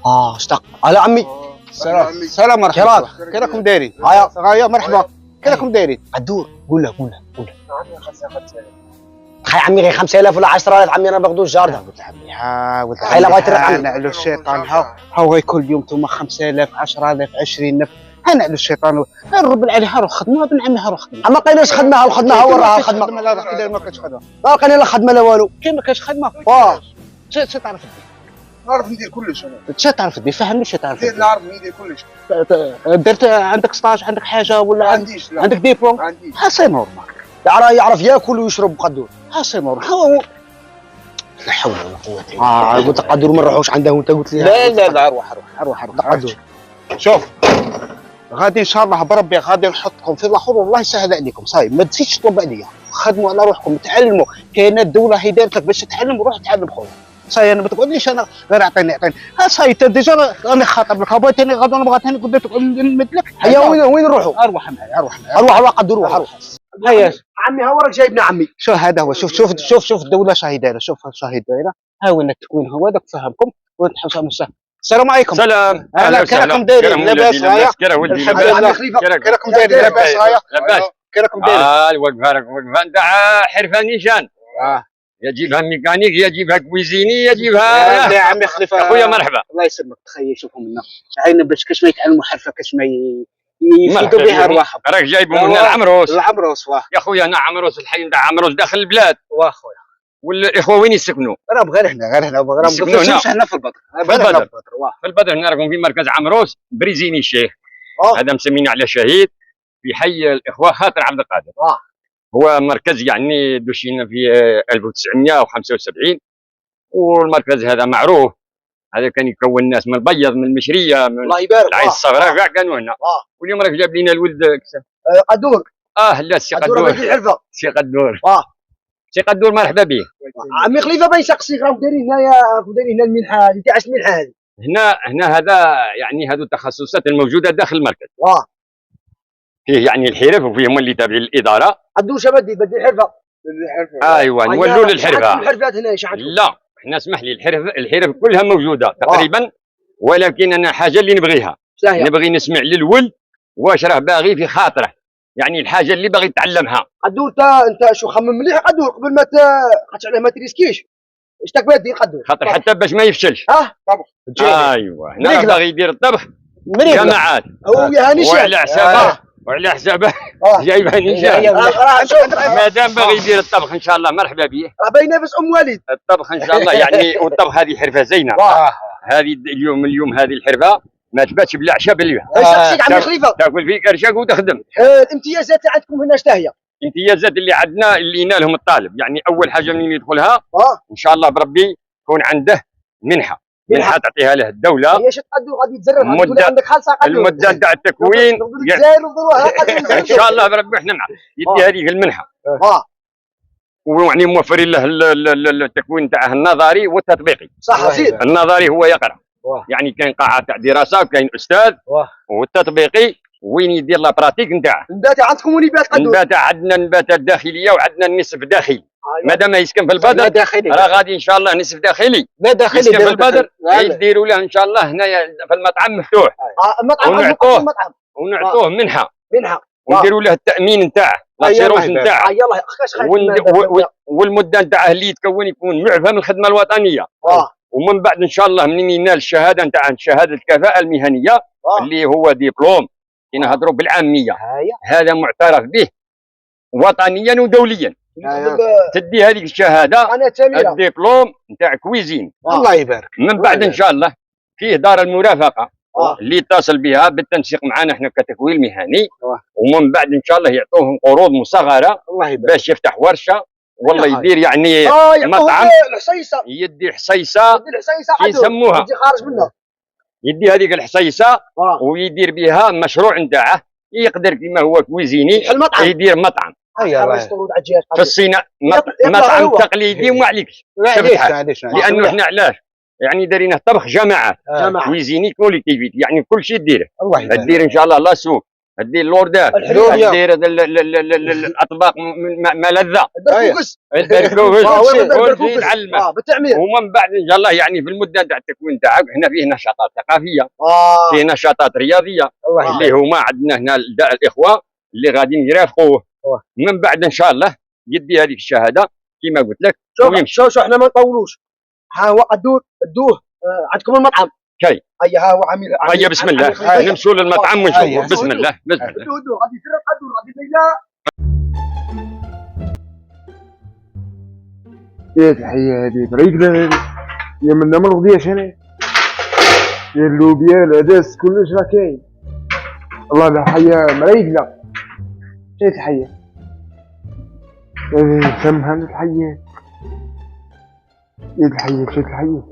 اشتق على عمي. سلام مرحبا. كي راكم دايرين؟ هيا مرحبا. كي راكم دايرين؟ قدور قول له خي عمي غير 5000 ولا 10000 عمي انا باخذوا الجار ده. ولد خي لا بغيت تريح عمي. انا على الشيطان هاو غير كل يوم انتم 5000 10000 20000 انا على الشيطان الرب العالي هاروح خدمه ابن عمي هاروح خدمه. ما لقيناش خدمه الخدمه وراها خدمه. لا راح داير ما كاينش خدمه. ما لقينا لا خدمه لا والو. كي ما كاينش خدمه شي تعرف دير؟ نعرف ندير كلش انا. شي تعرف دير؟ فهمني شي تعرف دير. نعرف ندير كلش. درت عندك ستاج عندك حاجه ولا ما عنديش لا. عندك ديبلوم؟ ما عنديش. ها سي نورمال. يعرف ياكل ويشرب قدور. ها سي نورمال. هو لا حول ولا قوه الا بالله. قلت قدور ما نروحوش عنده وانت قلت لي لا اروح قدور. شوف غادي ان شاء الله بربي غادي نحطكم في لاخر والله يسهل عليكم. صاي ما تزيدش تطلب عليا. خدموا على روحكم تعلموا. كاينه الدوله هي دارت لك باش تتعلم وروح تعلم خويا. صاي انا ما تقوليش انا غير اعطيني ها صاي انت ديجا راني خاطب لك بغيتني غدا نبغى ثاني قلت لك نمد لك. هيا وين نروحوا؟ اروح معايا اروح قدور روح. هيا عمي ها وراك جايبنا عمي. شوف هذا هو. شوف الدوله شاهي دايره. شوف شاهي دايره. ها وين التكوين هو داك فهمكم ونتحوسوا من السلام عليكم. سلام. اهلا كي راكم دايرين؟ لاباس هيا؟ الحمد لله. كي راكم دايرين؟ لاباس هيا؟ لاباس. كي راكم دايرين؟ وقفها انت حرفه نيشان. يجيبها ميكانيك يجيبها كويزيني يجيبها يا عمي خليفه. اخويا مرحبا. الله يسلمك. تخيل شوفوا منا عينا باش كاش ما يتعلموا حرفه كاش ما يفيدوا بها ارواحهم. راك جايبهم هنا العمروس. العمروس واه يا خويا انا عمروس الحي نتاع عمروس داخل البلاد. واه خويا. والاخوه وين يسكنوا؟ راهم غير هنا ما نسكنوش هنا في البدر. في البدر هنا راكم في مركز عمروس بريزيني الشيخ. هذا مسمينه على شهيد في حي الاخوه خاطر عبد القادر. هو مركز يعني دوشينا في 1975 والمركز هذا معروف. هذا كان يكون الناس من البيض من المشريه من الله يبارك. العين الصغراء كاع كانوا هنا. واليوم راك جاب لنا الولد قدور. لا سي قدور. سي قدور. سي قدور مرحبا به. عمي خليفه باين سقسيك راهم دايرين هنايا دايرين هنا المنحه هذه تاع المنحه هذه. هنا هذا يعني هذو التخصصات الموجوده داخل المركز. فيه يعني الحرف وفيهم اللي تابعين للاداره. قدور شباب بدي الحرفه. ايوه نولوا للحرفه. الحرفات هنا لا احنا اسمح لي الحرف كلها موجوده تقريبا. ولكن انا حاجه اللي نبغيها نبغي نسمع للولد واش راه باغي في خاطره. يعني الحاجه اللي باغي يتعلمها. قدور انت شو خمم مليح قدور قبل ما خاطش عليه ما تريسكيش. اش تاك باه دير قدور خاطر حتى باش ما يفشلش. طبخ. ايوه هنا باغي يدير الطبخ جماعات ويا هاني وعلى حسابه وعلى حسابه جايبها نيشان. مادام باغي يدير الطبخ ان شاء الله مرحبا به. باينه بس والد. الطبخ ان شاء الله يعني والطبخ هذه حرفه زينه. هذه اليوم هذه الحرفه ما تباتش بلا عشاء بالليل. سقسيك عمي خليفه. تاكل في كرشك وتخدم. الامتيازات عندكم هنا اش هي؟ الامتيازات اللي عندنا اللي ينالهم الطالب يعني اول حاجه من يدخلها ان شاء الله بربي يكون عنده منحه تعطيها له الدوله. هي شو تقدر غادي يتزرب عندك خالصه قدر المده تاع التكوين ان شاء الله بربي احنا معه يدي هذيك المنحه. ويعني موفرين له التكوين تاعه النظري والتطبيقي. صح زيد. النظري هو يقرا يعني كاين قاعه تاع دراسه وكاين استاذ. والتطبيقي وين يدير لا براتيك نتاعه. نبات عندكم ونبات قدور. نبات عندنا نباتات داخليه وعندنا النصف داخلي. مادام يسكن في البدر راه غادي ان شاء الله نصف داخلي. لا داخلي يسكن في البدر يديروا له ان شاء الله هنايا في المطعم مفتوح. المطعم ونعطوه منحه ونديروا له التامين نتاعه لاسيروس نتاعه. والمده نتاعه اللي يكون معفى من الخدمه الوطنيه. ومن بعد ان شاء الله من ينال الشهاده نتاع شهاده الكفاءه المهنيه اللي هو دبلوم نهضروا بالعاميه. هذا معترف به وطنيا ودوليا. تدي هذيك الشهاده الدبلوم نتاع كويزين. الله يبارك. من بعد ان شاء الله فيه دار المرافقه اللي يتصل بها بالتنسيق معنا احنا كتكوين مهني. ومن بعد ان شاء الله يعطوهم قروض مصغره باش يفتح ورشه والله يدير يعني مطعم. يدي حصيصه يسموها خارج منها. يدي هذيك الحصيصه ويدير بها مشروع نتاعه يقدر كما هو كويزيني يدير مطعم. في الصيناء مطعم تقليدي وما عليكش. لانه احنا علاش يعني دارينه طبخ جماعات كويزيني كوليكتيفيتي يعني كل شيء ديره. دير ان شاء الله لا سوق دير اللوردات الحلويات. دير الاطباق ملذه البركوكس البركوكس وتزيد تعلمه بالتعمير. ومن بعد ان شاء الله يعني في المده تاع التكوين تاعك هنا فيه نشاطات ثقافيه فيه نشاطات رياضيه اللي هما عندنا هنا الاخوه اللي غاديين يرافقوه من بعد ان شاء الله يدي هذيك الشهاده كما قلت لك شوف احنا ما نطولوش. ها هو دوه عندكم المطعم كاي هيا ها هو عامل هيا بسم الله نمشوا للمطعم ونشوفوا بسم الله بسم الله غادي يسرق قدور غادي ليلى. يا تحية هذه مريقلة هذه يا منا ما نغضياش هنا يا اللوبيا العدس كلش راه كاين والله لا حية مريقلة شي تحية سمها الحية يا تحية شي تحية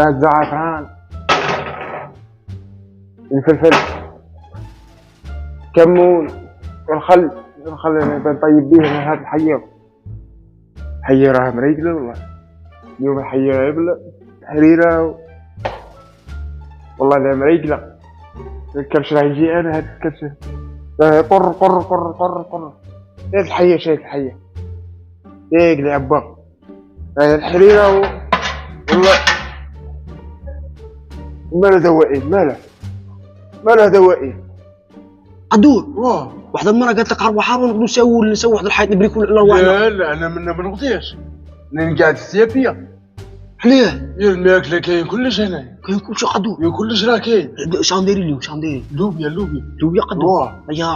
يا الزعفران الفلفل كمون والخل أنا بنطيب بيه من هذا الحية حية راه مريقلة والله اليوم الحية عبلة حريرة والله لا مريقلة الكرش راه يجي أنا هاد الكرش قر قر قر قر قر يا الحية شايف الحية ياقلي عبا هاي الحريرة والله ماله دوائي ماله دوائي قدور واحدة المرة قالت لك أروح نقدروا نسوي واحد الحيط نبريكو الأرواحنا. لا أنا منا ما نغطيش أنا قاعد في السيافية حليه يا الماكلة كاين كلش هنا كاين كلشي قدور يا كلش راه كاين شان دايرين اليوم شان دايرين لوبيا قدور هيا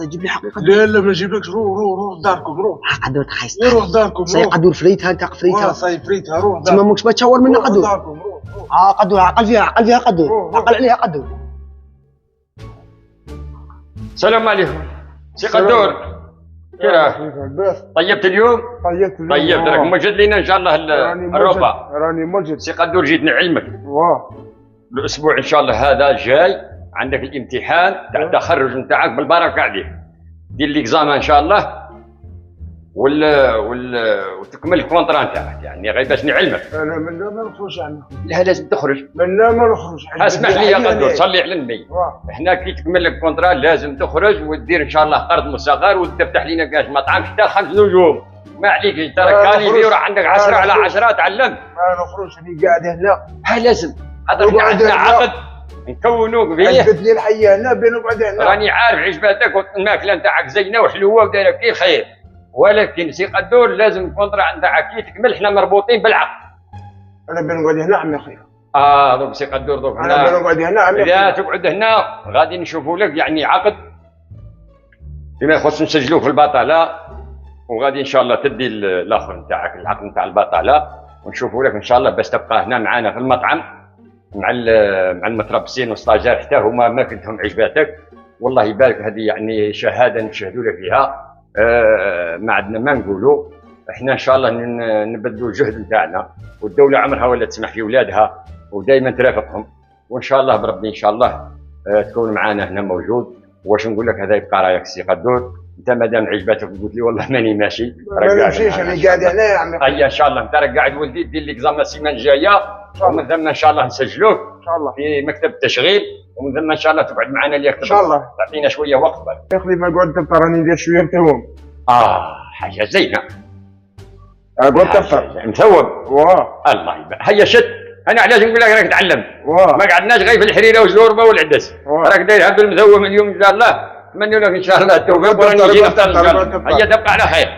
جيب لي حقيقة لا ما نجيبلكش روح داركم روح قدور تخيس روح داركم صاي قدور فريتها انت فريتها صاي فريتها روح تما ماكش تشاور منها قدور داركم قدور عقل فيها قدور عقل عليها قدور. السلام عليكم سي قدور كيراه طيبت اليوم؟ طيبت راك موجد لينا ان شاء الله الربع راني موجد سي قدور جيت نعلمك الاسبوع ان شاء الله هذا جاي عندك الامتحان تاع التخرج نتاعك بالبركه عليك دير ليكزامان ان شاء الله وتكمل الكونطرا نتاعك يعني غير باش نعلمك. انا منا ما نخرج عنه لا لازم تخرج منا ما نخرج اسمح لي يا قدور صلي على النبي احنا كي تكمل لك الكونطرا لازم تخرج ودير ان شاء الله قرض مصغر وتفتح لنا كاش مطعم حتى 5 نجوم ما عليك انت راك كاني فيه وراح عندك 10 على 10 تعلم ما نخرج راني قاعد هنا لازم هذا عندنا عقد نكونوك فيه عندك لي الحية هنا بنقعد هنا راني عارف عجباتك والماكله نتاعك زينه وحلوه ودايره كي خير ولكن سي قدور لازم الكونطرا نتاعك كي تكمل حنا مربوطين بالعقد. انا بنقعد هنا عمي خير دوك سي قدور دوك انا بنقعد هنا عمي اذا تقعد هنا غادي نشوفوا لك يعني عقد فيما يخص نسجلوه في البطاله وغادي ان شاء الله تدي الاخر نتاعك العقد نتاع البطاله ونشوفوا لك ان شاء الله باش تبقى هنا معنا في المطعم مع المتربصين والستاجير حتى هما ماكلتهم عجباتك والله يبارك. هذه يعني شهاده نشهدوا لك فيها ما عندنا ما نقولوا احنا ان شاء الله نبذلوا الجهد نتاعنا والدوله عمرها ولا تسمح في اولادها ودائما ترافقهم وان شاء الله بربي ان شاء الله تكون معنا هنا موجود. واش نقول لك هذا يبقى رايك سي قدور انت مادام عجباتك قلت لي والله ماني ماشي ما نمشيش انا قاعد هنا يا عمي ان شاء الله انت راك قاعد ولدي دير ليكزامان السيمانه الجايه ومن ثم ان شاء الله نسجلوك ان شاء الله في مكتب التشغيل ومن ثم ان شاء الله تقعد معنا ليك ان شاء الله تعطينا شويه وقت بعد يا اخي ما قعدت تفطر راني ندير شويه متوم حاجه زينه قعدت تفطر مثوب الله يبارك هيا شد انا علاش نقول لك راك تعلم ما قعدناش غير في الحريره والزوربه والعدس راك دايرها بالمثوب اليوم ان شاء الله نتمنى لك ان شاء الله التوفيق وراني نجي نفطر ان شاء الله هيا تبقى على خير.